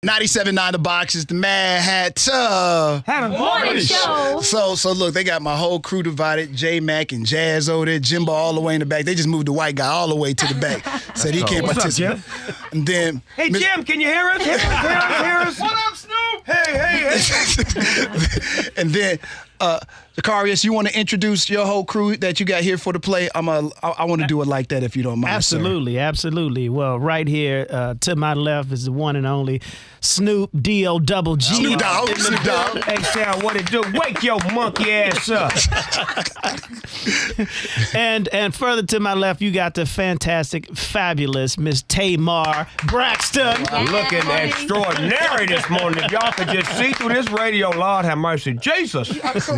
97.9 The Box is the Madd Hatta Morning Show. So look, they got my whole crew divided. J Mac and Jazz over there, Jimbo all the way in the back. They just moved the white guy all the way to the back. Said he can't participate. And then, hey Jim, can you hear us? Hear us? What up, Snoop? Hey. And then, Zacarias, you want to introduce your whole crew that you got here for the play? I want to do it like that if you don't mind. Absolutely. Well, right here to my left is the one and only Snoop D-O-double-G. Snoop Dogg. Hey, Sam, what it do? Wake your monkey ass up. And further to my left, you got the fantastic, fabulous Miss Tamar Braxton. Looking extraordinary this morning. If y'all could just see through this radio, Lord have mercy. Jesus.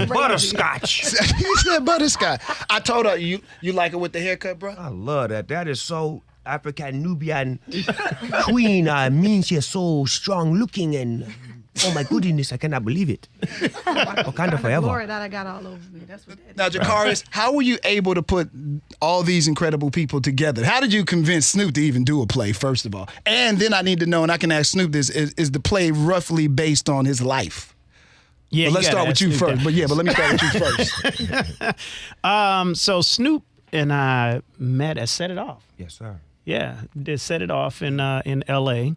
Butterscotch. He said butterscotch. I told her, you like it with the haircut, bro? I love that. That is so African Nubian queen. I mean, she's so strong looking and oh my goodness, I cannot believe it. Wakanda forever. Glory that I got all over me. That's what that Now, is. Zacarias, how were you able to put all these incredible people together? How did you convince Snoop to even do a play, first of all? And then I need to know, and I can ask Snoop this, is the play roughly based on his life? Yeah, Well, let's start with you first. But let me start with you first. So Snoop and I met at Set It Off. Yes, sir. Yeah, they set it off in L.A.,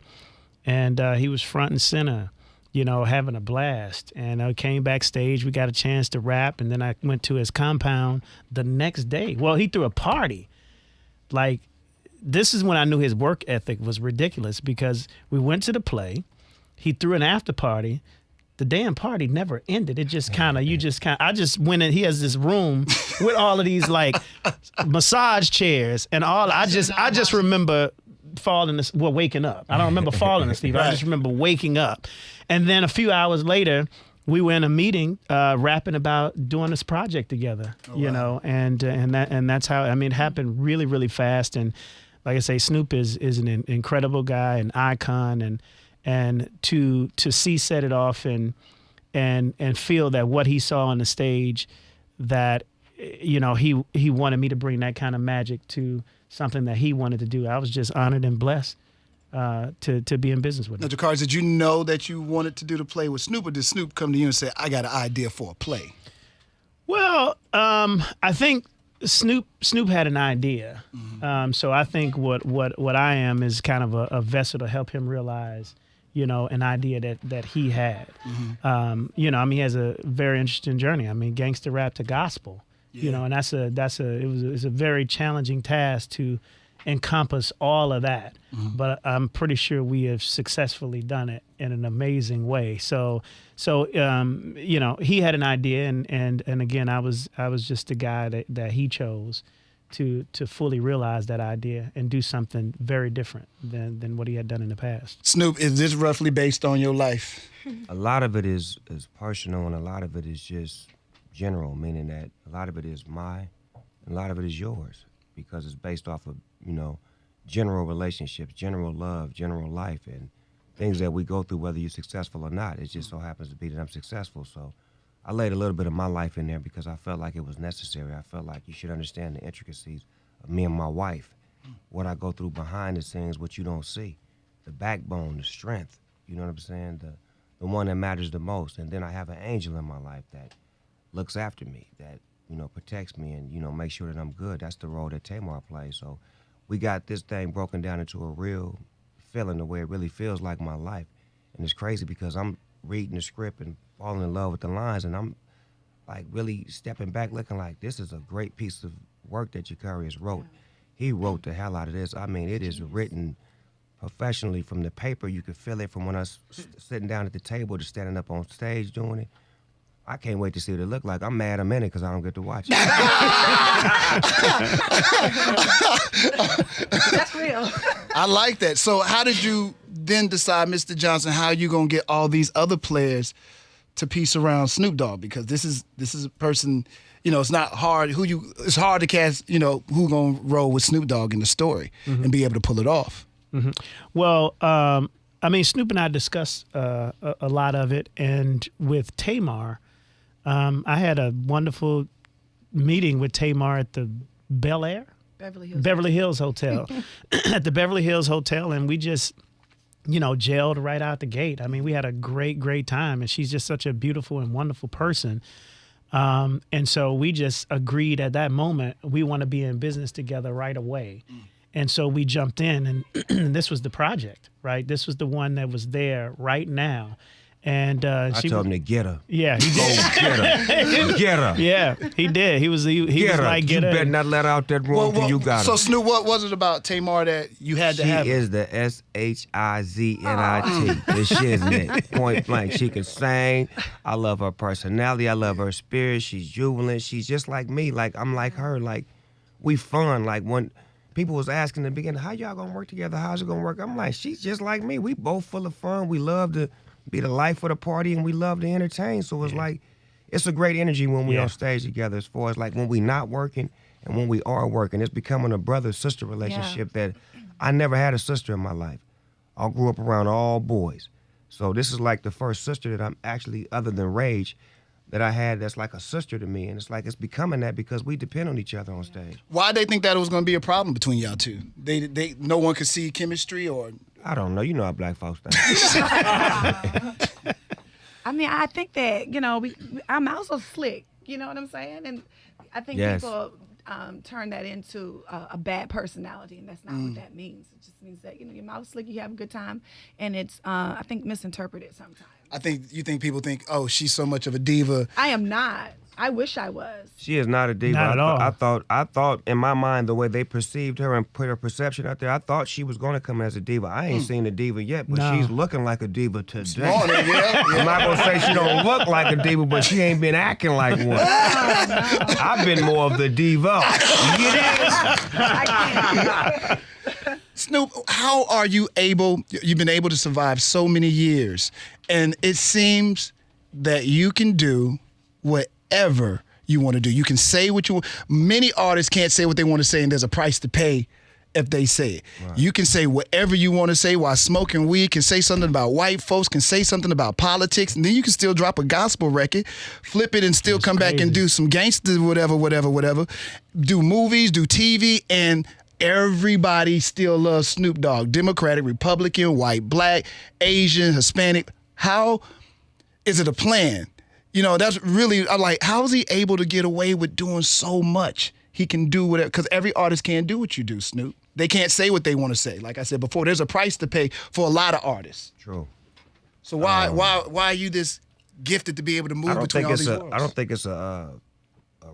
and he was front and center, having a blast. And I came backstage. We got a chance to rap, and then I went to his compound the next day. Well, he threw a party. Like, this is when I knew his work ethic was ridiculous because we went to the play. He threw an after party. The damn party never ended. It just I just went in. He has this room with all of these like massage chairs and all. I just remember waking up. I don't remember falling asleep. I just remember waking up. And then a few hours later, we were in a meeting rapping about doing this project together, and that's how, it happened really, really fast. And like I say, Snoop is an incredible guy, an icon, and to see Set It Off and feel that what he saw on the stage, that he wanted me to bring that kind of magic to something that he wanted to do. I was just honored and blessed to be in business with him. Now, Zacarias, did you know that you wanted to do the play with Snoop, or did Snoop come to you and say, I got an idea for a play? Well, I think Snoop had an idea. Mm-hmm. So I think what I am is kind of a vessel to help him realize, an idea that he had. Mm-hmm. He has a very interesting journey. Gangster rap to gospel. Yeah. And it's a very challenging task to encompass all of that. Mm-hmm. But I'm pretty sure we have successfully done it in an amazing way. So he had an idea, and again, I was just the guy that he chose to fully realize that idea and do something very different than what he had done in the past. Snoop, is this roughly based on your life? A lot of it is personal, and a lot of it is just general, meaning that a lot of it is mine, and a lot of it is yours, because it's based off of, general relationships, general love, general life, and things that we go through, whether you're successful or not. It just so happens to be that I'm successful. So I laid a little bit of my life in there because I felt like it was necessary. I felt like you should understand the intricacies of me and my wife, what I go through behind the scenes, what you don't see, the backbone, the strength, you know what I'm saying, the one that matters the most. And then I have an angel in my life that looks after me, that, protects me and, makes sure that I'm good. That's the role that Tamar plays. So we got this thing broken down into a real feeling, the way it really feels like my life. And it's crazy because I'm reading the script and falling in love with the lines, and I'm like really stepping back looking like this is a great piece of work that Zacarias wrote. He wrote the hell out of this. It is written professionally from the paper. You can feel it from when I was sitting down at the table to standing up on stage doing it. I can't wait to see what it look like. I'm mad I'm in it because I don't get to watch it. That's real. I like that. So how did you then decide, Mr. Johnson, how you going to get all these other players to piece around Snoop Dogg? Because this is a person, it's not hard. It's hard to cast, who going to roll with Snoop Dogg in the story and be able to pull it off. Mm-hmm. Well, Snoop and I discussed a lot of it, and with Tamar, I had a wonderful meeting with Tamar at the Beverly Hills Hotel, at the Beverly Hills Hotel, and we just jailed right out the gate. I mean, we had a great time, and she's just such a beautiful and wonderful person. And so we just agreed at that moment, we want to be in business together right away. And so we jumped in, and this was the project, right? This was the one that was there right now. And I told him to get her. Yeah, he did. Get her. Yeah, he did. He was like, get you her. better not let her out that room till you got her. So Snoop, what was it about Tamar that you had to have? She is the SHIZNIT, the shiznit, point blank. She can sing. I love her personality. I love her spirit. She's jubilant. She's just like me. Like I'm like her. Like we fun. Like when people was asking in the beginning, how y'all gonna work together? How's it gonna work? I'm like, she's just like me. We both full of fun. We love to be the life of the party, and we love to entertain. So it's like, it's a great energy when we on stage together, as far as like when we not working and when we are working. It's becoming a brother-sister relationship that I never had a sister in my life. I grew up around all boys. So this is like the first sister that I'm actually, other than Rage, that I had that's like a sister to me. And it's like, it's becoming that because we depend on each other on stage. Why they think that it was going to be a problem between y'all two? They no one could see chemistry, or I don't know. You know how black folks think. I mean, I think that, I'm also slick. You know what I'm saying? And I think people turn that into a bad personality, and that's not what that means. It just means that, your mouth's slick, you have a good time, and it's, I think, misinterpreted sometimes. you think people think, oh, she's so much of a diva. I am not. I wish I was. She is not a diva. Not at all. I thought in my mind, the way they perceived her and put her perception out there, I thought she was going to come as a diva. I ain't seen a diva yet, but she's looking like a diva today. I'm not going to say she don't look like a diva, but she ain't been acting like one. I've been more of the diva. You get it? I can't. Snoop, how are you've been able to survive so many years, and it seems that you can do whatever you want to do. You can say what you want. Many artists can't say what they want to say, and there's a price to pay if they say it. Right. You can say whatever you want to say while smoking weed, can say something about white folks, can say something about politics, and then you can still drop a gospel record, flip it, and still come back and do some gangster whatever. Do movies, do TV, and everybody still loves Snoop Dogg. Democratic, Republican, white, black, Asian, Hispanic. How is it a plan? That's really, I'm like, how is he able to get away with doing so much? He can do whatever, because every artist can't do what you do, Snoop. They can't say what they want to say. Like I said before, there's a price to pay for a lot of artists. True. So why are you this gifted to be able to move between all these worlds? I don't think it's a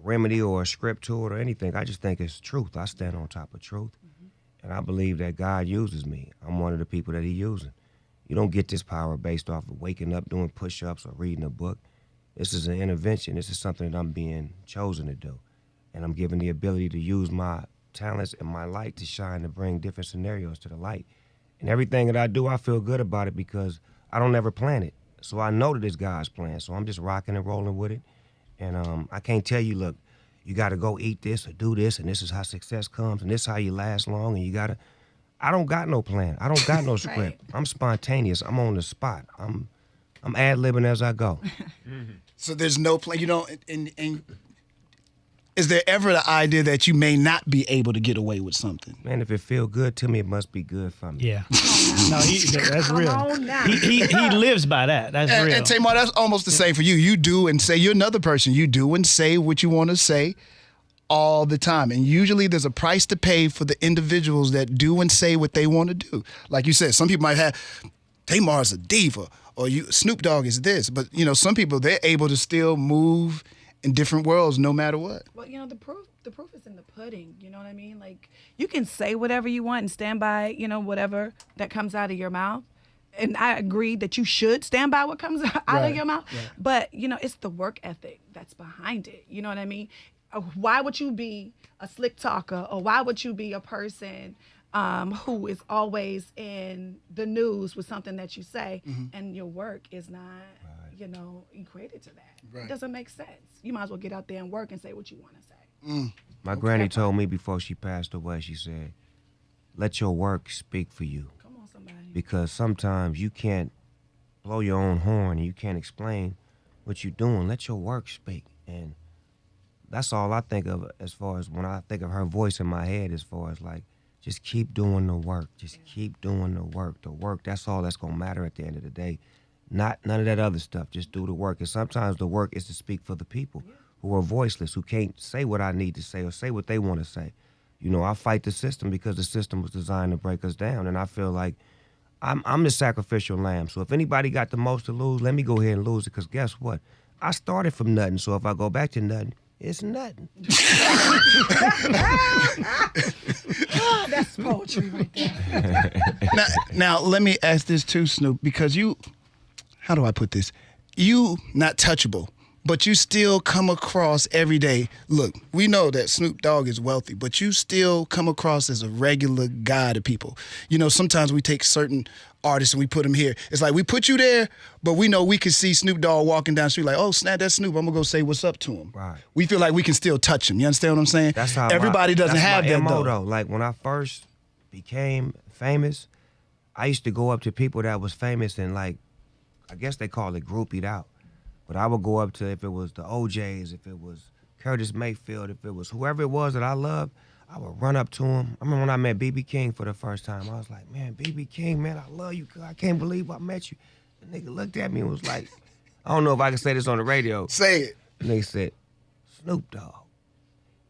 remedy or a script to it or anything. I just think it's truth. I stand on top of truth. And I believe that God uses me. I'm one of the people that he using. You don't get this power based off of waking up, doing push-ups, or reading a book. This is an intervention. This is something that I'm being chosen to do. And I'm given the ability to use my talents and my light to shine, to bring different scenarios to the light. And everything that I do, I feel good about it because I don't ever plan it. So I know that it's God's plan. So I'm just rocking and rolling with it. And I can't tell you, look, you got to go eat this or do this, and this is how success comes, and this is how you last long, and you got to. I don't got no plan. I don't got no script. Right. I'm spontaneous. I'm on the spot. I'm ad-libbing as I go. So there's no plan. And is there ever the idea that you may not be able to get away with something? Man, if it feel good to me, it must be good for me. Yeah. No, that's real. He lives by that. That's real. And Tamar, that's almost the same for you. You do and say, you're another person. You do and say what you want to say all the time. And usually there's a price to pay for the individuals that do and say what they want to do. Like you said, some people might have, Tamar's a diva, or Snoop Dogg is this. But, some people, they're able to still move in different worlds no matter what. Well, the proof is in the pudding. You know what I mean? Like, you can say whatever you want and stand by, whatever that comes out of your mouth. And I agree that you should stand by what comes out of your mouth. Right. But, it's the work ethic that's behind it. You know what I mean? Why would you be a slick talker, or why would you be a person who is always in the news with something that you say, and your work is not, equated to that? Right. It doesn't make sense. You might as well get out there and work and say what you want to say. My granny told me before she passed away, she said, let your work speak for you. Come on, somebody. Because sometimes you can't blow your own horn and you can't explain what you're doing. Let your work speak. And that's all I think of as far as when I think of her voice in my head, as far as like, just keep doing the work. Just keep doing the work. The work, that's all that's gonna matter at the end of the day. Not none of that other stuff. Just do the work. And sometimes the work is to speak for the people who are voiceless, who can't say what I need to say or say what they want to say. You know, I fight the system because the system was designed to break us down. And I feel like I'm the sacrificial lamb. So if anybody got the most to lose, let me go ahead and lose it. Because guess what? I started from nothing. So if I go back to nothing, it's nothing. That's poetry right there. Now, let me ask this too, Snoop, because how do I put this? You not touchable, but you still come across every day. Look, we know that Snoop Dogg is wealthy, but you still come across as a regular guy to people. You know, sometimes we take certain artists and we put them here. It's like we put you there, but we know we can see Snoop Dogg walking down the street like, oh, snap, that's Snoop. I'm going to go say what's up to him. Right. We feel like we can still touch him. You understand what I'm saying? That's how everybody doesn't have that's that, my MO, though. Like, when I first became famous, I used to go up to people that was famous and, like, I guess they call it groupied out. But I would go up to, if it was the OJs, if it was Curtis Mayfield, if it was whoever it was that I loved, I would run up to him. I remember when I met B.B. King for the first time. I was like, man, B.B. King, man, I love you. I can't believe I met you. The nigga looked at me and was like, I don't know if I can say this on the radio. Say it. And they said, Snoop Dogg.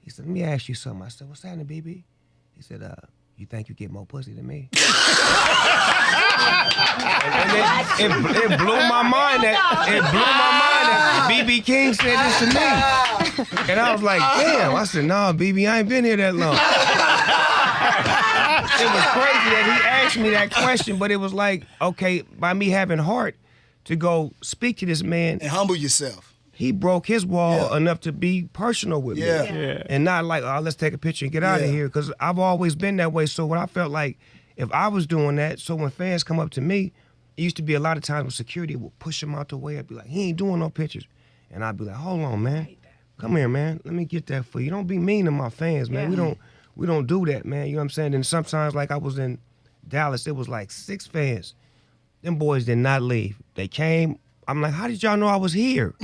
He said, let me ask you something. I said, what's happening, BB? He said, you think you get more pussy than me? and it blew my mind that BB King said this to me. And I was like, damn. I said, nah, BB, I ain't been here that long. It was crazy that he asked me that question, but it was like, okay, by me having heart to go speak to this man. And humble yourself. He broke his wall enough to be personal with me. Yeah. And not like, oh, let's take a picture and get out of here. Because I've always been that way. So when I felt like if I was doing that, so when fans come up to me, it used to be a lot of times when security would push him out the way. I'd be like, he ain't doing no pictures. And I'd be like, hold on, man. Come here, man. Let me get that for you. Don't be mean to my fans, man. We don't do that, man. You know what I'm saying? And sometimes, like I was in Dallas, it was like 6 fans. Them boys did not leave. They came. I'm like, how did y'all know I was here?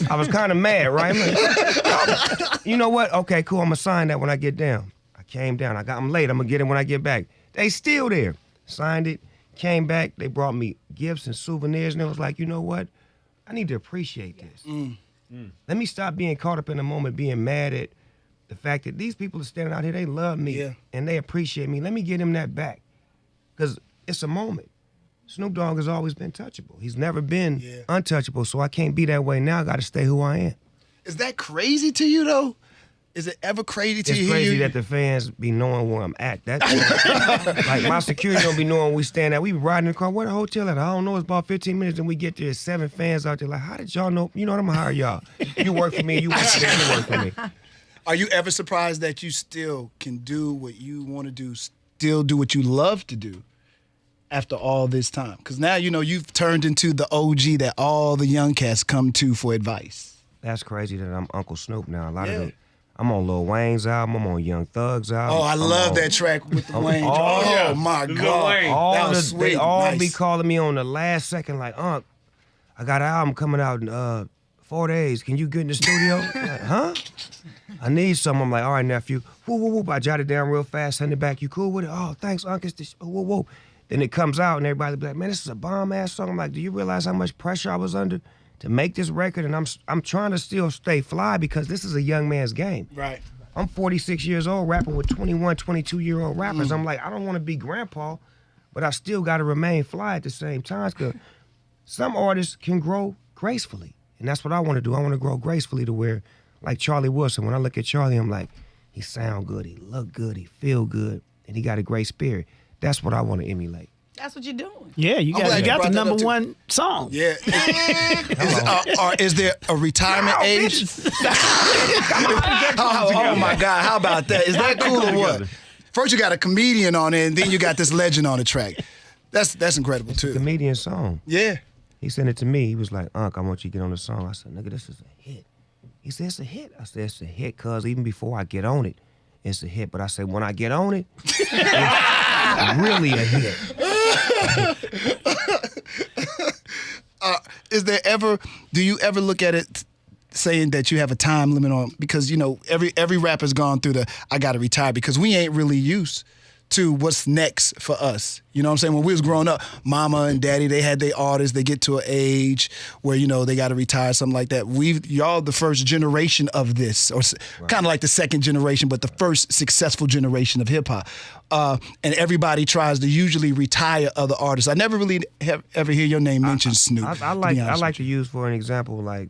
I was kind of mad, right? I'm like, you know what? Okay, cool. I'm going to sign that when I get down. I came down. I got them late. I'm going to get it when I get back. They still there. Signed it. Came back. They brought me gifts and souvenirs. And it was like, you know what? I need to appreciate this. Let me stop being caught up in the moment, being mad at the fact that these people are standing out here. They love me and they appreciate me. Let me get them that back because it's a moment. Snoop Dogg has always been touchable. He's never been untouchable, so I can't be that way now. I got to stay who I am. Is that crazy to you, though? Is it ever crazy to you? It's crazy that the fans be knowing where I'm at. That's like my security don't be knowing we stand at. We be riding in the car. Where the hotel at? I don't know. It's about 15 minutes, and we get there. 7 fans out there. Like, how did y'all know? You know what? I'm gonna hire y'all. You work for me. You work for me. You work for me. Are you ever surprised that you still can do what you want to do, still do what you love to do? After all this time, because now you know you've turned into the OG that all the young cats come to for advice. That's crazy that I'm Uncle Snoop now. A lot of I'm on Lil Wayne's album. I'm on Young Thug's album. Oh, I love that track with the Wayne. Oh my God, that was sweet. They all nice. be calling me on the last second, like, Unc, I got an album coming out in 4 days. Can you get in the studio? Like, huh? I need some. I'm like, all right, nephew. Whoa, whoa, whoa. I jotted it down real fast. Send it back. You cool with it? Oh, thanks, Unc. It's this. Whoa, whoa. Then it comes out and everybody be like, man, this is a bomb-ass song. I'm like, do you realize how much pressure I was under to make this record? And I'm trying to still stay fly because this is a young man's game. Right. I'm 46 years old rapping with 21, 22-year-old rappers. I'm like, I don't want to be grandpa, but I still got to remain fly at the same time because some artists can grow gracefully. And that's what I want to do. I want to grow gracefully to where, like Charlie Wilson, when I look at Charlie, I'm like, he sound good, he look good, he feel good, and he got a great spirit. That's what I want to emulate. That's what you're doing. Yeah, you got the brought number one song. Yeah. Is there a retirement age? Oh my God, how about that? Is that cool or what? First you got a comedian on it, and then you got this legend on the track. That's incredible too. Comedian song. Yeah. He sent it to me. He was like, Unc, I want you to get on the song. I said, nigga, this is a hit. He said, it's a hit. I said, it's a hit, cuz even before I get on it, it's a hit. But I said, when I get on it, it's really a hit. Do you ever look at it saying that you have a time limit on, because you know every rapper's gone through the I gotta retire, because we ain't really used to what's next for us. You know what I'm saying? When we was growing up, mama and daddy, they had their artists. They get to an age where, you know, they got to retire, something like that. Y'all the first generation of this, or kind of like the second generation, but the first successful generation of hip hop. And everybody tries to usually retire other artists. I never really ever hear your name mentioned, Snoop. I like to use for an example like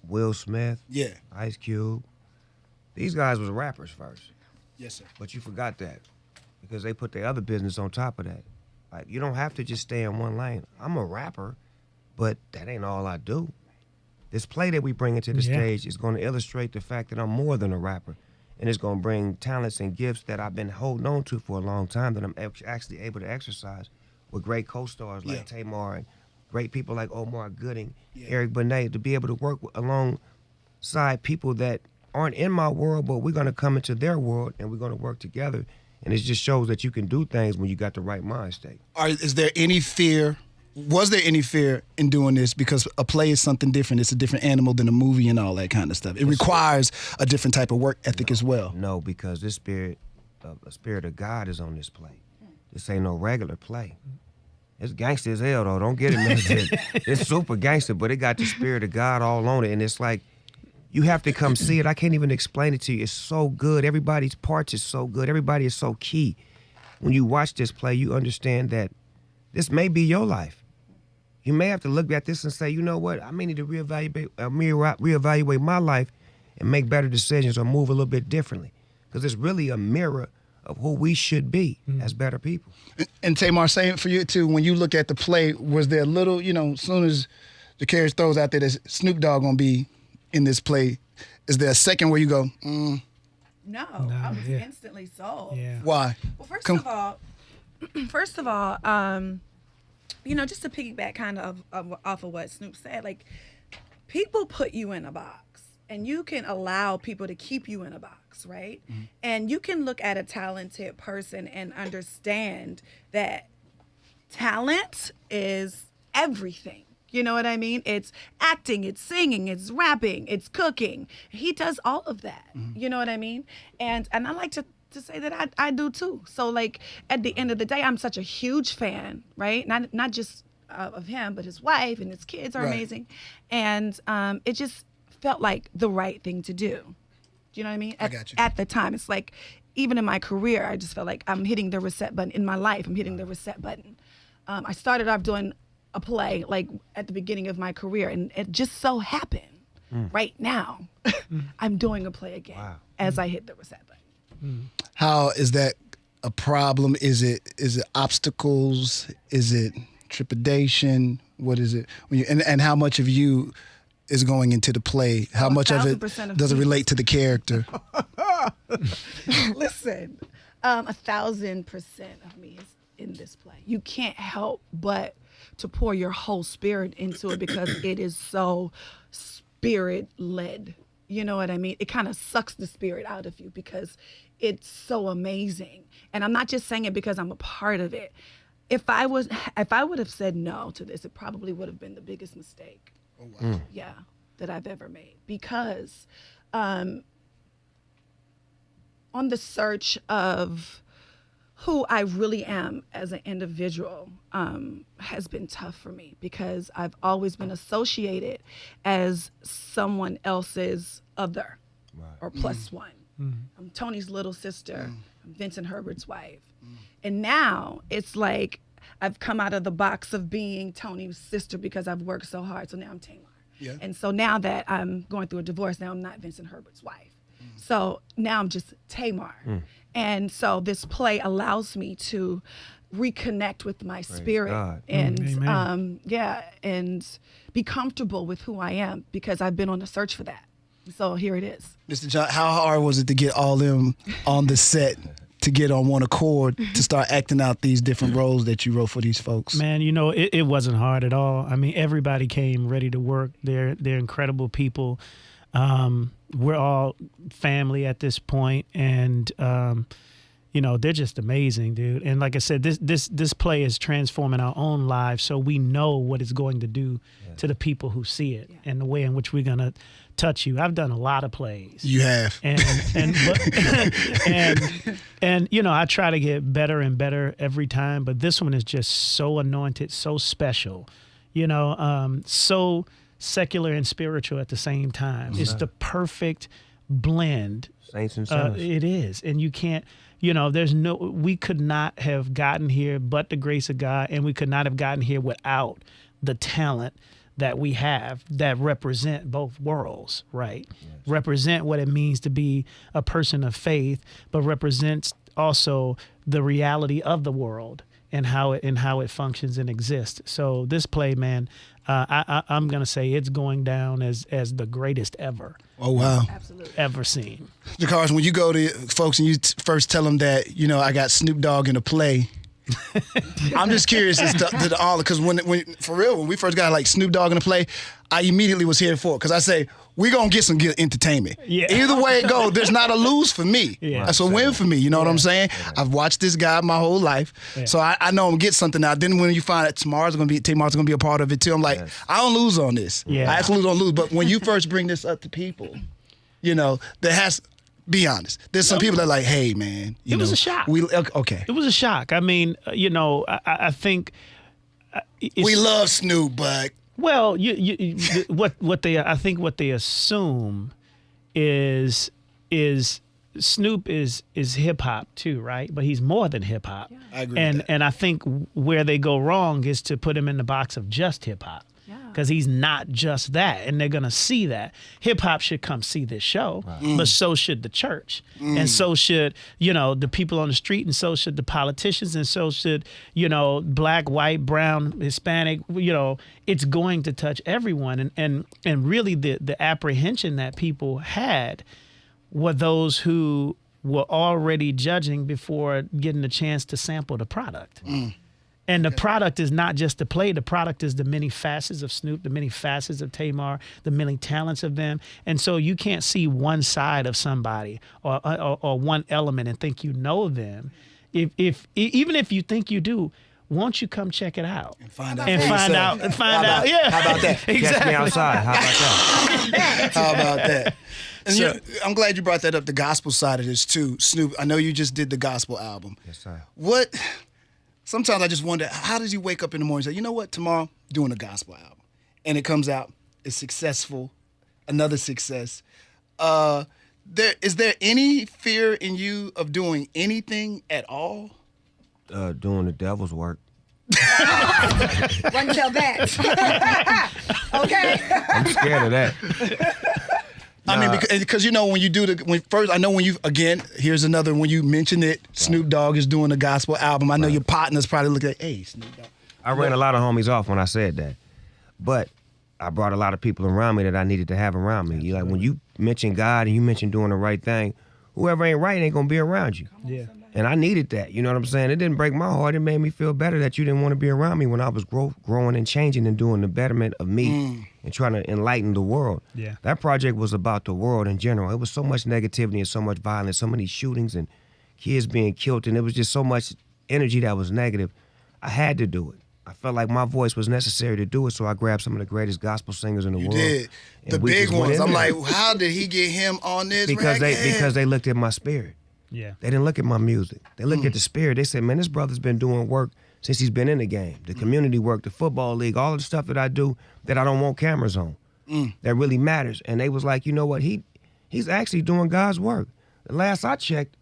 Will Smith, Yeah. Ice Cube. These guys was rappers first. Yes, sir. But you forgot that because they put their other business on top of that. Like, you don't have to just stay in one lane. I'm a rapper, but that ain't all I do. This play that we bring into the stage is going to illustrate the fact that I'm more than a rapper. And it's going to bring talents and gifts that I've been holding on to for a long time that I'm actually able to exercise with great co-stars like Tamar and great people like Omar Gooding, Eric Benet, to be able to work alongside people that aren't in my world, but we're going to come into their world and we're going to work together. And it just shows that you can do things when you got the right mind state. Is there any fear? Was there any fear in doing this? Because a play is something different. It's a different animal than a movie and all that kind of stuff. It requires a different type of work ethic as well. No, because the spirit of God is on this play. This ain't no regular play. It's gangster as hell, though. Don't get it mixed. It's super gangster, but it got the spirit of God all on it. And it's like, you have to come see it. I can't even explain it to you. It's so good. Everybody's parts is so good. Everybody is so key. When you watch this play, you understand that this may be your life. You may have to look at this and say, you know what? I may need to reevaluate my life and make better decisions or move a little bit differently. Because it's really a mirror of who we should be as better people. And Tamar, same for you too. When you look at the play, was there a little, you know, as soon as the carriage throws out there that Snoop Dogg gonna be in this play, is there a second where you go, No, I was instantly sold. Yeah. why? Well, first of all, you know, just to piggyback kind of off of what Snoop said, like, people put you in a box, and you can allow people to keep you in a box, right? Mm-hmm. And you can look at a talented person and understand that talent is everything. You know what I mean? It's acting, it's singing, it's rapping, it's cooking. He does all of that. Mm-hmm. You know what I mean? And I like to say that I do too. So, like, at the end of the day, I'm such a huge fan, right? Not just of him, but his wife and his kids are amazing. And it just felt like the right thing to do. Do you know what I mean? I got you. At the time, it's like, even in my career, I just felt like I'm hitting the reset button. In my life, I'm hitting the reset button. I started off doing a play like at the beginning of my career, and it just so happened right now I'm doing a play again as I hit the reset button. How is that a problem? Is it obstacles? Is it trepidation? What is it? And how much of you is going into the play? How much of it does it relate to the character? Listen, 1,000% of me is in this play. You can't help but to pour your whole spirit into it because it is so spirit-led. You know what I mean? It kind of sucks the spirit out of you because it's so amazing. And I'm not just saying it because I'm a part of it. If I would have said no to this, it probably would have been the biggest mistake. Oh, wow. Yeah, that I've ever made. Because on the search of who I really am as an individual has been tough for me because I've always been associated as someone else's other or plus one. I'm Tony's little sister. I'm Vincent Herbert's wife. And now it's like I've come out of the box of being Tony's sister because I've worked so hard. So now I'm Tamar. Yeah. And so now that I'm going through a divorce, now I'm not Vincent Herbert's wife. So now I'm just Tamar. And so this play allows me to reconnect with my spirit and and be comfortable with who I am because I've been on the search for that. So here it is. Mr. John, how hard was it to get all them on the set to get on one accord to start acting out these different roles that you wrote for these folks? Man, you know, it wasn't hard at all. I mean, everybody came ready to work. They're incredible people. We're all family at this point, and they're just amazing, dude. And like I said, this play is transforming our own lives, so we know what it's going to do to the people who see it and the way in which we're gonna touch you. I've done a lot of plays. You have. And I try to get better and better every time, but this one is just so anointed, so special, so secular and spiritual at the same time. It's the perfect blend. Saints and sinners. It is. And you can't, we could not have gotten here but the grace of God, and we could not have gotten here without the talent that we have that represent both worlds, right? Yes. Represent what it means to be a person of faith, but represents also the reality of the world and how it functions and exists. So this play, man, I'm gonna say it's going down as the greatest ever. Oh wow! Absolutely. Ever seen. Jacars, when you go to folks and you first tell them that I got Snoop Dogg in a play. I'm just curious as to all, because when for real, when we first got like Snoop Dogg in the play, I immediately was here for it, because I say we're gonna get some good entertainment. Yeah. Either way it goes, there's not a lose for me. Yeah. That's a win for me. You know what I'm saying? Yeah. I've watched this guy my whole life, so I know I'm gonna get something out. Then when you find that Tamar's gonna be a part of it too, I'm like, I don't lose on this. Yeah. I absolutely don't lose. But when you first bring this up to people, there has. Be honest. There's some people that are like, hey, man. It was a shock. Okay. It was a shock. I mean, I think we love Snoop, but well, what they assume is Snoop is hip hop too, right? But he's more than hip hop. Yeah. I agree with that. And I think where they go wrong is to put him in the box of just hip hop. Because he's not just that, and they're gonna see that. Hip hop should come see this show, but so should the church, and so should the people on the street, and so should the politicians, and so should black, white, brown, Hispanic. It's going to touch everyone, and really the apprehension that people had were those who were already judging before getting a chance to sample the product. And the product is not just the play. The product is the many facets of Snoop, the many facets of Tamar, the many talents of them. And so you can't see one side of somebody or one element and think you know them. Even if you think you do, won't you come check it out and find out? Yeah. How about that? Exactly. Catch me outside. How about that? How about that? And I'm glad you brought that up. The gospel side of this too, Snoop. I know you just did the gospel album. Yes, sir. Sometimes I just wonder, how does he wake up in the morning and say, you know what, tomorrow, doing a gospel album. And it comes out, it's successful, another success. Is there any fear in you of doing anything at all? Doing the devil's work. Wasn't till that. Okay. I'm scared of that. I mean, because when you do here's another, when you mention it, Snoop Dogg is doing a gospel album. I know your partners probably look at, hey, Snoop Dogg. I ran a lot of homies off when I said that. But I brought a lot of people around me that I needed to have around me. Like when you mention God and you mention doing the right thing, whoever ain't right ain't gonna be around you. Yeah. And I needed that. You know what I'm saying? It didn't break my heart. It made me feel better that you didn't want to be around me when I was growing and changing and doing the betterment of me and trying to enlighten the world. Yeah. That project was about the world in general. It was so much negativity and so much violence, so many shootings and kids being killed, and it was just so much energy that was negative. I had to do it. I felt like my voice was necessary to do it, so I grabbed some of the greatest gospel singers in the world. You did. The big ones. I'm like, how did he get him on this because record? they looked at my spirit. Yeah. They didn't look at my music. They looked at the spirit. They said, man, this brother's been doing work since he's been in the game. The community work, the football league, all of the stuff that I do that I don't want cameras on. That really matters. And they was like, you know what? He's actually doing God's work. The last I checked,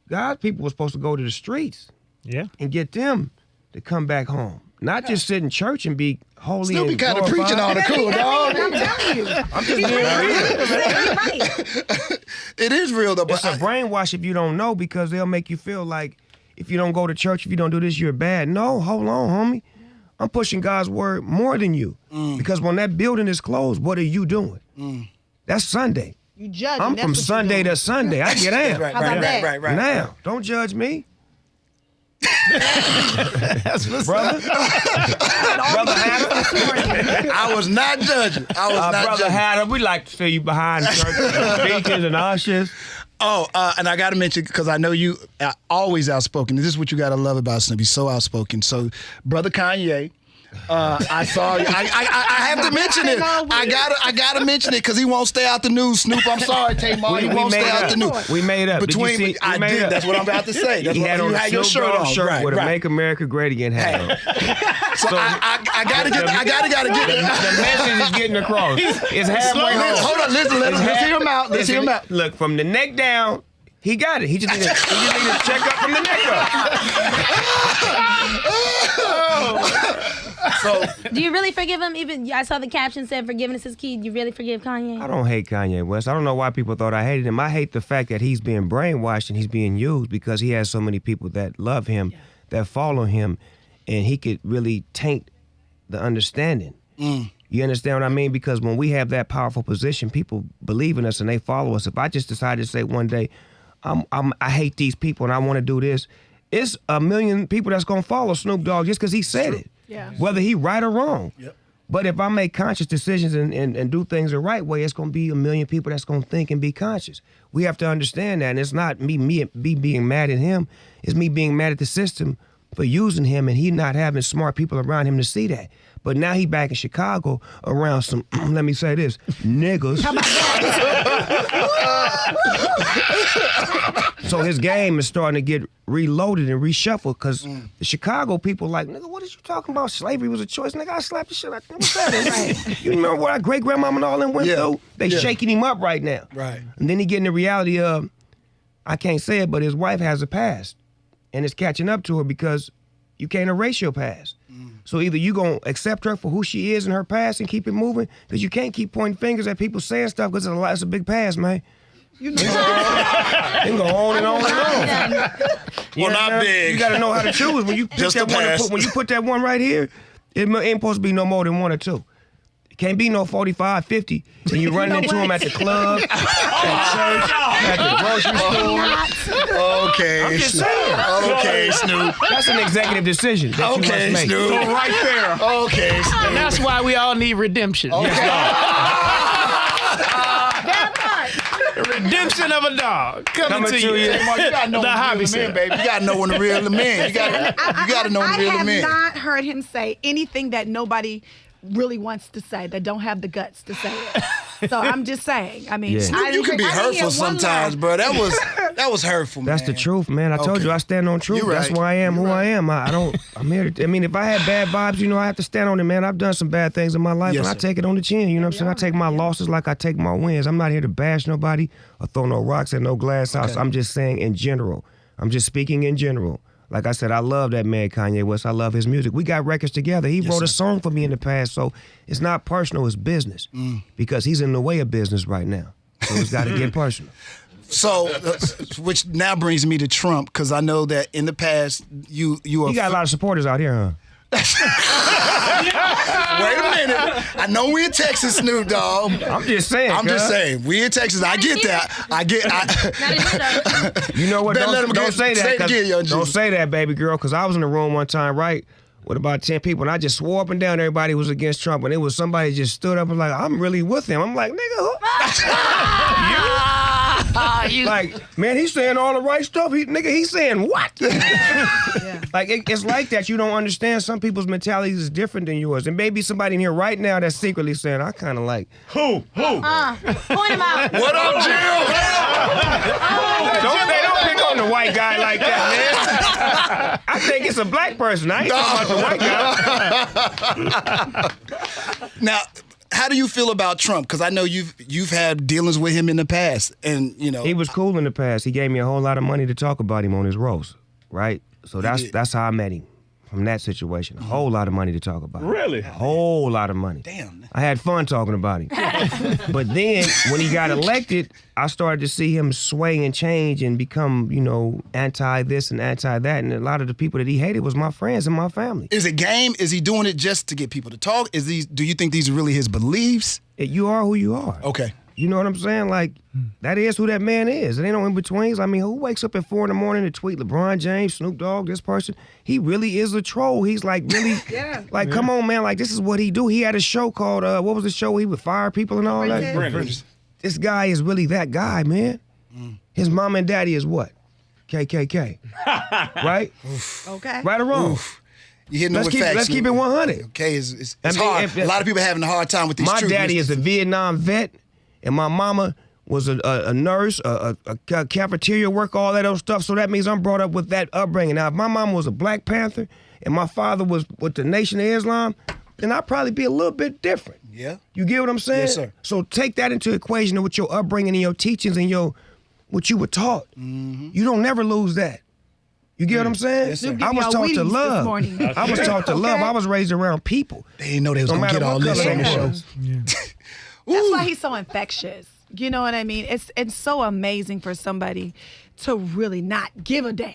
God's people were supposed to go to the streets and get them to come back home. Not just sit in church and be holy. Still be kind of preaching all the cool, dog. I'm telling you. I'm just being real. It is real, though. It's a brainwash if you don't know, because they'll make you feel like if you don't go to church, if you don't do this, you're bad. No, hold on, homie. I'm pushing God's word more than you. Because when that building is closed, what are you doing? That's Sunday. You judge. I'm from Sunday to Sunday. I get out. Right. Now, don't judge me. Brother Hatta. I was not judging. Brother Hatta, we like to see you behind the church, deacons and ushers. And I got to mention, because I know you are always outspoken. This is what you got to love about Snoop. He's so outspoken. So, brother Kanye, I saw you. I have to mention it. I gotta mention it because he won't stay out the news. Snoop, I'm sorry, Tamar. He won't stay out the news. We made up. I did. That's what I'm about to say. That's he what had on your Snoop shirt Dogg on. shirt Right, with a right. Make America Great Again hat on. So I gotta get it. The message is getting across. It's halfway home. Hold on, listen. Let's hear him out. Let's hear him out. Look, from the neck down, he got it. He just needed to check up from the neck up. So, do you really forgive him? Even I saw the caption said forgiveness is key. Do you really forgive Kanye? I don't hate Kanye West. I don't know why people thought I hated him. I hate the fact that he's being brainwashed and he's being used because he has so many people that love him, that follow him, and he could really taint the understanding. You understand what I mean? Because when we have that powerful position, people believe in us and they follow us. If I just decided to say one day, I hate these people and I want to do this, it's a million people that's going to follow Snoop Dogg just because he said it. Yeah. Whether he right or wrong. Yep. But if I make conscious decisions and do things the right way, it's going to be a million people that's going to think and be conscious. We have to understand that. And it's not me being mad at him. It's me being mad at the system for using him and he not having smart people around him to see that. But now he back in Chicago around some, let me say this, niggas. So his game is starting to get reloaded and reshuffled because the Chicago people like, nigga, what is you talking about? Slavery was a choice. Nigga, I slapped the shit out of him. What's that? You remember what our great-grandmama and all them went through? They shaking him up right now. Right. And then he getting the reality of, I can't say it, but his wife has a past. And it's catching up to her because you can't erase your past. So either you going to accept her for who she is in her past and keep it moving, because you can't keep pointing fingers at people saying stuff because it's a big past, man. You know, they go on and on and on. Well, not big. You got to know how to choose. When you pick that one, when you put that one right here, it ain't supposed to be no more than one or two. It can't be no 45, 50, and you running into them at the club, at church, at the grocery store. Okay. I'm just saying. Okay, Snoop. That's an executive decision that you must make. Snoop. So right there. Okay, Snoop. And that's why we all need redemption. Redemption of a dog coming to you. You gotta know The hobby when the real center. man, baby. You gotta know when the real man. You gotta know when the real I man. have not heard him say anything that nobody really wants to say, that don't have the guts to say it. So I'm just saying. I mean, Yeah. You can be hurtful sometimes, bro. That was hurtful, man. That's the truth, man. I told you I stand on truth. You're That's right. why I am who I am. I'm here to, I mean, if I had bad vibes, you know, I have to stand on it, man. I've done some bad things in my life, Yes, and I sir. take it on the chin. You know what I'm saying? I take my losses like I take my wins. I'm not here to bash nobody or throw no rocks at no glass house. I'm just saying in general. I'm just speaking in general. Like I said, I love that man, Kanye West. I love his music. We got records together. He wrote a song for me in the past, so it's not personal, it's business. Because he's in the way of business right now. So it's got to get personal. So, which now brings me to Trump, because I know that in the past you got a lot of supporters out here, huh? Wait a minute. I know we in Texas, Snoop Dogg. I'm just saying. I'm just cuz. saying, we in Texas. I get that. You know what? Better let him Don't get- say that. say it 'cause- again, Young G. Don't say that, baby girl, because I was in the room one time, right, with about 10 people, and I just swore up and down everybody was against Trump, and it was somebody just stood up and like, I'm really with him. I'm like, nigga, who? Like, man, he's saying all the right stuff. He's saying what? Like, it's like that. You don't understand. Some people's mentality is different than yours. And maybe somebody in here right now that's secretly saying, I kind of like, Point him out. What up, Jill? They don't pick on the white guy like that, man. I think it's a black person. I ain't talking about the white guy. Now, how do you feel about Trump? Because I know you've had dealings with him in the past, and you know He was cool in the past. He gave me a whole lot of money to talk about him on his roast, right? So that's how I met him, from that situation. A whole lot of money to talk about him. Really? A whole lot of money. Damn. I had fun talking about him. But then, when he got elected, I started to see him sway and change and become, you know, anti-this and anti-that. And a lot of the people that he hated was my friends and my family. Is it game? Is he doing it just to get people to talk? Do you think these are really his beliefs? You are who you are. Okay. You know what I'm saying? Like, that is who that man is. There ain't no in-betweens. I mean, who wakes up at 4 a.m. to tweet LeBron James, Snoop Dogg, this person? He really is a troll. He's like really, come on, man. Like, this is what he do. He had a show called, what was the show where he would fire people and all that? Brenner's. This guy is really that guy, man. His mom and daddy is what? KKK. Right? Okay. Right or wrong? You hitting them with facts. Let's keep it 100. Okay, it's I mean, hard. A lot of people are having a hard time with these My truths. daddy is a Vietnam vet, and my mama was a nurse, a cafeteria worker, all that other stuff. So that means I'm brought up with that upbringing. Now, if my mama was a Black Panther and my father was with the Nation of Islam, then I'd probably be a little bit different. Yeah. You get what I'm saying? Yes, sir. So take that into equation with your upbringing and your teachings and what you were taught. You don't never lose that. You get what I'm saying? Yes, sir. I was taught to love. I was taught to love. Okay. I was raised around people. They didn't know they was No going to matter get all what this color on the they show. was. That's why he's so infectious. You know what I mean? It's so amazing for somebody to really not give a damn,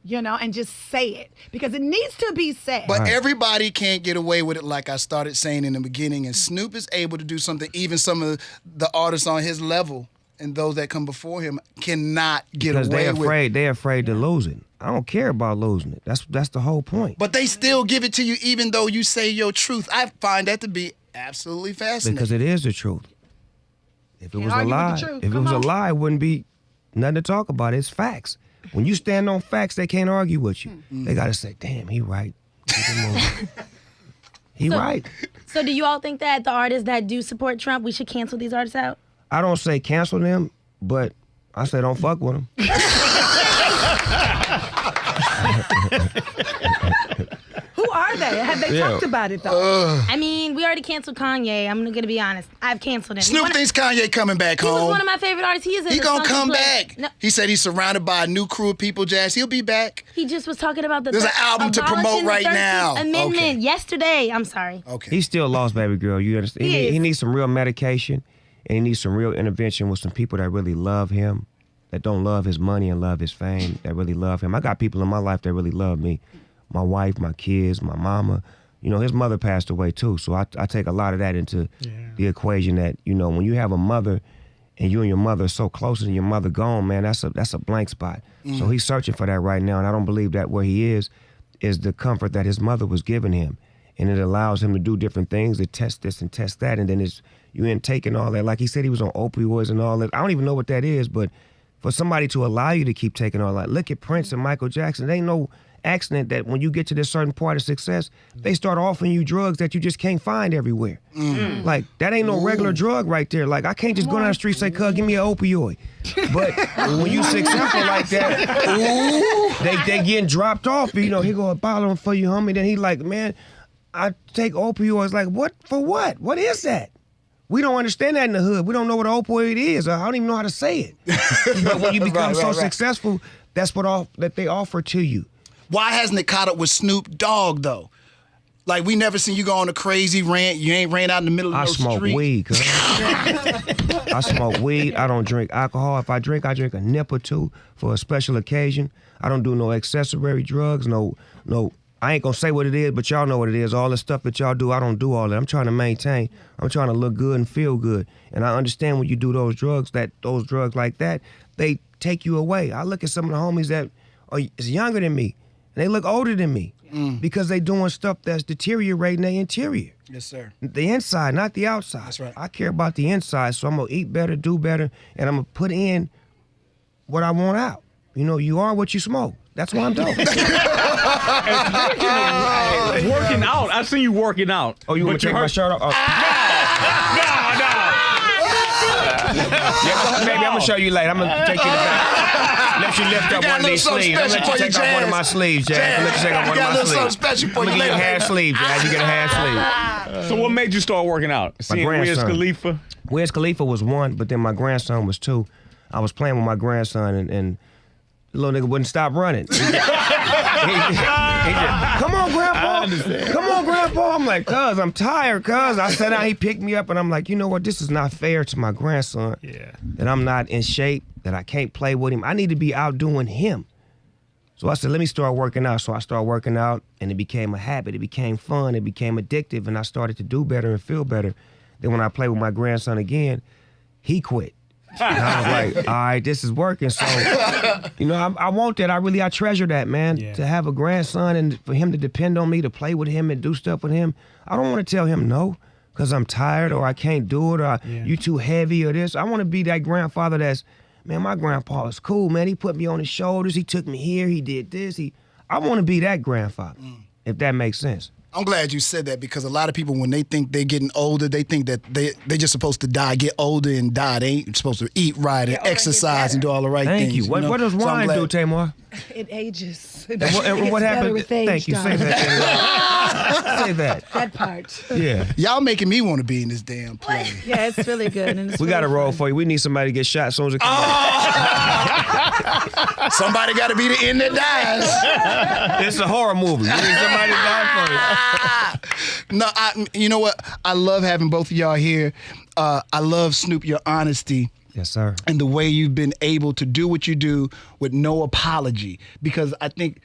and just say it because it needs to be said. But everybody can't get away with it like I started saying in the beginning. And Snoop is able to do something even some of the artists on his level and those that come before him cannot get Because away with. they're afraid to lose it. I don't care about losing it. That's the whole point. But they still give it to you even though you say your truth. I find that to be absolutely fascinating. Because it is the truth. If it was a argue with the lie, truth. if it Come was a on. lie, it wouldn't be nothing to talk about. It's facts. When you stand on facts, they can't argue with you. They gotta say, "Damn, he right." Keep it moving. He right. So do you all think that the artists that do support Trump, we should cancel these artists out? I don't say cancel them, but I say don't fuck with them. Who are they? Have they talked about it though? I mean, we already canceled Kanye. I'm gonna be honest. I've canceled him. Snoop thinks Kanye coming back he was home. one of my favorite artists. He is in He the gonna Sunken come Place. back. No, He said he's surrounded by a new crew of people, Jazz. He'll be back. he just was talking about the There's an album to promote abolishing the right 13th now. Amendment Okay. yesterday. I'm sorry. Okay. He's still lost, baby girl. You understand? He is. He needs some real medication, and he needs some real intervention with some people that really love him, that don't love his money and love his fame, that really love him. I got people in my life that really love me. My wife, my kids, my mama. His mother passed away too, so I take a lot of that into the equation that, when you have a mother and you and your mother are so close and your mother gone, man, that's a blank spot. So he's searching for that right now, and I don't believe that where he is the comfort that his mother was giving him. And it allows him to do different things, to test this and test that, and then you end taking all that. Like he said, he was on opioids and all that. I don't even know what that is, but for somebody to allow you to keep taking all that, look at Prince and Michael Jackson. There ain't no accident that when you get to this certain part of success, they start offering you drugs that you just can't find everywhere. Like, that ain't no regular drug right there. Like, I can't just go down the street and say, cuz, give me an opioid. But when you successful like that, they getting dropped off. He go, a bottle for you, homie. Then he like, man, I take opioids. Like, what? For what? What is that? We don't understand that in the hood. We don't know what an opioid is. I don't even know how to say it. But when you become so successful, that's that they offer to you. Why hasn't it caught up with Snoop Dogg though? Like we never seen you go on a crazy rant. You ain't ran out in the middle of I no smoke street. weed, cuz. I smoke weed. I don't drink alcohol. If I drink a nip or two for a special occasion. I don't do no accessory drugs. No. I ain't gonna say what it is, but y'all know what it is. All the stuff that y'all do, I don't do all that. I'm trying to maintain. I'm trying to look good and feel good. And I understand when you do those drugs like that, they take you away. I look at some of the homies that is younger than me, and they look older than me because they doing stuff that's deteriorating their interior. Yes, sir. The inside, not the outside. That's right. I care about the inside, so I'm gonna eat better, do better, and I'm gonna put in what I want out. You are what you smoke. That's why I'm dope. Working out. I seen you working out. Oh, you want to take my shirt off? Oh. Yeah, baby, I'm gonna show you later. I'm gonna take you to the back. Let you lift up one of these sleeves. I'm gonna let you take off one of my sleeves, Jazz. Let you take off one of my sleeves. Special for I'm you gonna get a later. half sleeve, Jazz. You get a half sleeve. So what made you start working out? Seeing Wiz grandson. Khalifa? Wiz Khalifa was one, but then my grandson was two. I was playing with my grandson, and the little nigga wouldn't stop running. He just, come on, Grandpa. Come on, Grandpa. I'm like, cuz, I'm tired, cuz. I sat down, he picked me up, and I'm like, you know what? This is not fair to my grandson. Yeah. That I'm not in shape, that I can't play with him. I need to be out doing him. So I said, let me start working out. So I started working out, and it became a habit. It became fun. It became addictive, and I started to do better and feel better. Then when I played with my grandson again, he quit. And I was like, all right, this is working. So, I want that. I treasure that, man. Yeah. To have a grandson and for him to depend on me to play with him and do stuff with him. I don't want to tell him no because I'm tired or I can't do it or you too heavy or this. I want to be that grandfather that's man, my grandpa is cool, man. He put me on his shoulders. He took me here. He did this. I want to be that grandfather, if that makes sense. I'm glad you said that because a lot of people, when they think they're getting older, they think that they're just supposed to die, get older and die. They ain't supposed to eat right and exercise and do all the right things. Thank you. What does wine do, Tamar? It ages. And what happened? Thank you. Say that. Say that. That part. Yeah. Y'all making me want to be in this damn play. Yeah, it's really good. And it's We got a really roll fun. for you. We need somebody to get shot as soon as it comes out. Somebody got to be the end that dies. It's a horror movie. We need somebody to die first. No, you know what? I love having both of y'all here. I love, Snoop, your honesty. Yes, sir. And the way you've been able to do what you do with no apology, because I think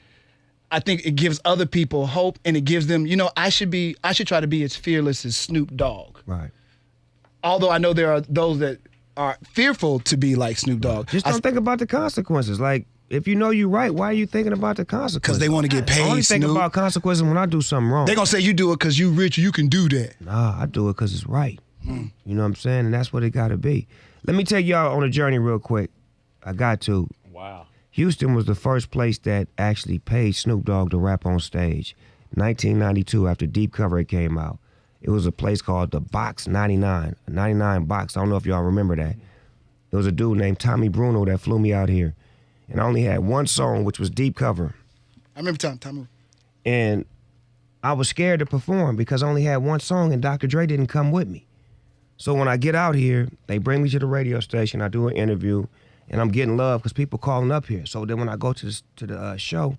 it gives other people hope, and it gives them, I should try to be as fearless as Snoop Dogg. Right. Although I know there are those that are fearful to be like Snoop Dogg. Just don't think about the consequences. Like, if you know you're right, why are you thinking about the consequences? Because they want to get paid, I only Snoop. think about consequences when I do something wrong. They're going to say you do it because you rich, you can do that. Nah, I do it because it's right. You know what I'm saying? And that's what it got to be. Let me take y'all on a journey real quick. I got to. Wow. Houston was the first place that actually paid Snoop Dogg to rap on stage. 1992, after Deep Cover came out. It was a place called the Box 99, a 99 Box. I don't know if y'all remember that. There was a dude named Tommy Bruno that flew me out here. And I only had one song, which was Deep Cover. I remember Tommy. And I was scared to perform because I only had one song and Dr. Dre didn't come with me. So when I get out here, they bring me to the radio station, I do an interview, and I'm getting love because people calling up here. So then when I go to the show,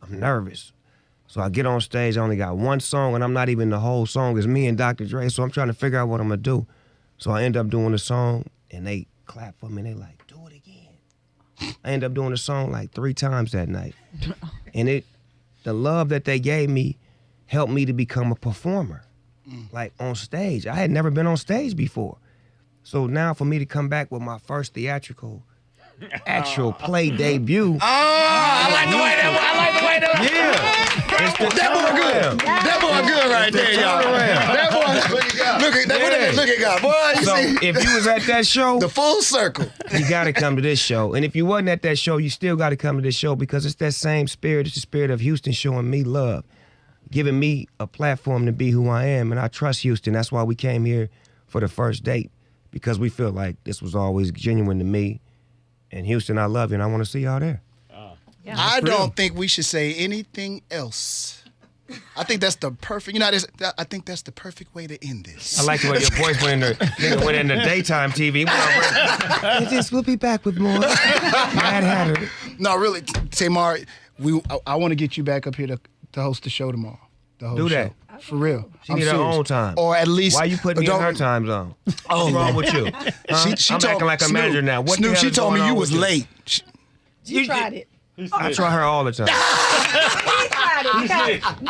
I'm nervous. So I get on stage, I only got one song, and I'm not even the whole song. It's me and Dr. Dre, so I'm trying to figure out what I'm going to do. So I end up doing the song, and they clap for me, and they like, do it again. I end up doing the song like 3 times that night. And the love that they gave me helped me to become a performer. Like on stage. I had never been on stage before. So now for me to come back with my first theatrical actual play debut. I like the way that. Yeah. It's the That boy good. That boy good right there, y'all. That boy. Look at God. Boy, you So see. if you was at that show, The full circle. you got to come to this show. And if you wasn't at that show, you still got to come to this show because it's that same spirit. It's the spirit of Houston showing me love, giving me a platform to be who I am. And I trust Houston. That's why we came here for the first date, because we feel like this was always genuine to me. And Houston, I love you, and I want to see y'all there. I don't think we should say anything else. I think that's the perfect, I think that's the perfect way to end this. I like the way your voice went in the daytime TV. We'll be back with more. Madd Hatta. No, really, Tamar, I want to get you back up here to host the show tomorrow. The whole Do that. show. For real. She need her own time. Or at least. Why you putting me in her time zone? What's wrong with you? Huh? She I'm told, acting like a Snoop, manager now. What the Snoop, hell she is told me going you on was with late. You tried it. I try her all the time.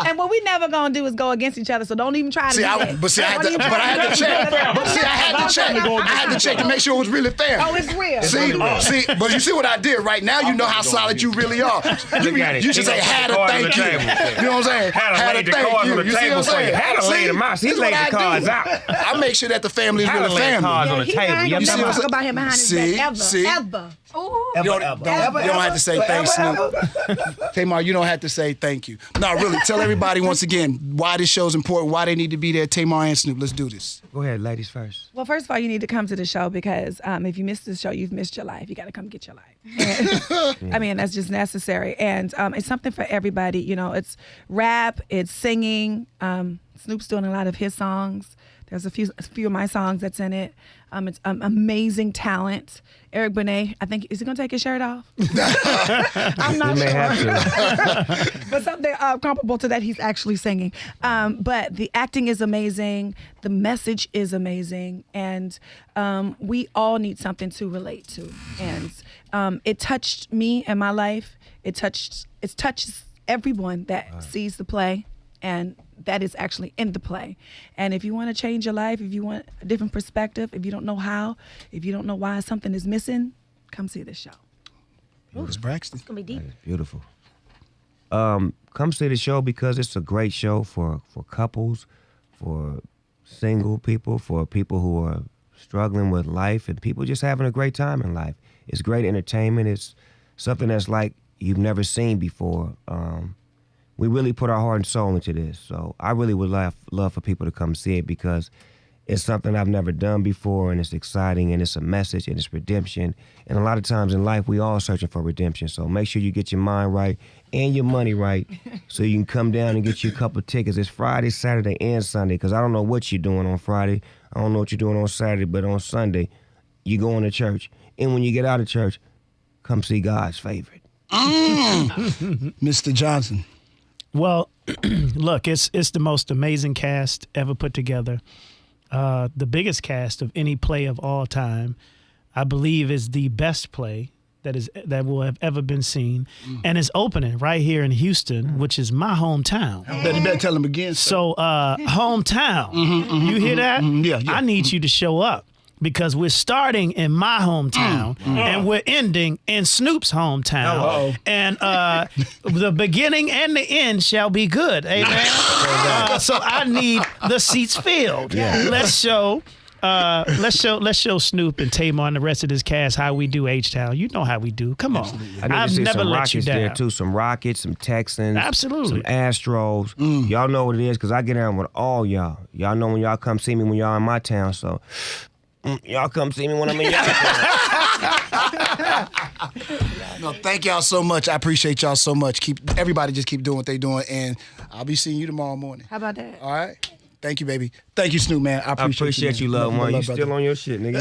And what we never gonna do is go against each other. So don't even try to. I had to check. I had to check to make sure it was really fair. Oh, it's real. But you see what I did right now? You know how solid you really are. You should say, had a thank you. You know what I'm saying? Had a thank you. You see what I'm saying? Had a laid them out. He laid the cards out. I make sure that the family is Had really a laid family. cards on the He table. ain't You gonna see never what I'm talk about him behind his back ever. You don't have to say thanks, Snoop. Tamar, you don't have to say thank you. No, really, tell everybody once again why this show's important, why they need to be there. Tamar and Snoop, let's do this. Go ahead, ladies first. Well, first of all, you need to come to the show because if you miss the show, you've missed your life. You got to come get your life. I mean, that's just necessary. And it's something for everybody. You know, it's rap, it's singing. Snoop's doing a lot of his songs. There's a few of my songs that's in it. It's amazing talent. Eric Benet, I think, is he gonna take his shirt off? I'm not He may sure. have to. But something comparable to that, he's actually singing. But the acting is amazing. The message is amazing. And we all need something to relate to. And it touched me in my life. It touches everyone that sees the play. And that is actually in the play. And if you want to change your life, if you want a different perspective, if you don't know how, if you don't know why something is missing, come see this show. It's Braxton. It's gonna be deep. Beautiful. Come see the show because it's a great show for couples, for single people, for people who are struggling with life and people just having a great time in life. It's great entertainment. It's something that's like you've never seen before. We really put our heart and soul into this. So I really would love for people to come see it because it's something I've never done before, and it's exciting, and it's a message, and it's redemption. And a lot of times in life, we all searching for redemption. So make sure you get your mind right and your money right so you can come down and get you a couple of tickets. It's Friday, Saturday, and Sunday because I don't know what you're doing on Friday. I don't know what you're doing on Saturday, but on Sunday, you're going to church. And when you get out of church, come see God's favorite. Mr. Johnson. Well, look, it's the most amazing cast ever put together. The biggest cast of any play of all time. I believe is the best play that will have ever been seen, and it's opening right here in Houston, which is my hometown. You better tell them again. So, hometown, you hear that? Yeah. I need you to show up. Because we're starting in my hometown and we're ending in Snoop's hometown. And the beginning and the end shall be good. Amen. So I need the seats filled. Yeah. Let's show Snoop and Tamar and the rest of this cast how we do H-Town. You know how we do. Come on. I need I've to see never some let Rockets you down. there too. Some Rockets, some Texans, Absolutely. some Astros. Y'all know what it is because I get down with all y'all. Y'all know when y'all come see me when y'all in my town. So y'all come see me when I'm in y'all town. No, thank y'all so much. I appreciate y'all so much. Everybody just keep doing what they doing, and I'll be seeing you tomorrow morning. How about that? All right. Thank you, baby. Thank you, Snoop, man. I I appreciate you, man. love one. You brother. still on your shit, nigga.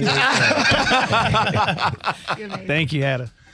Thank you, Hatta.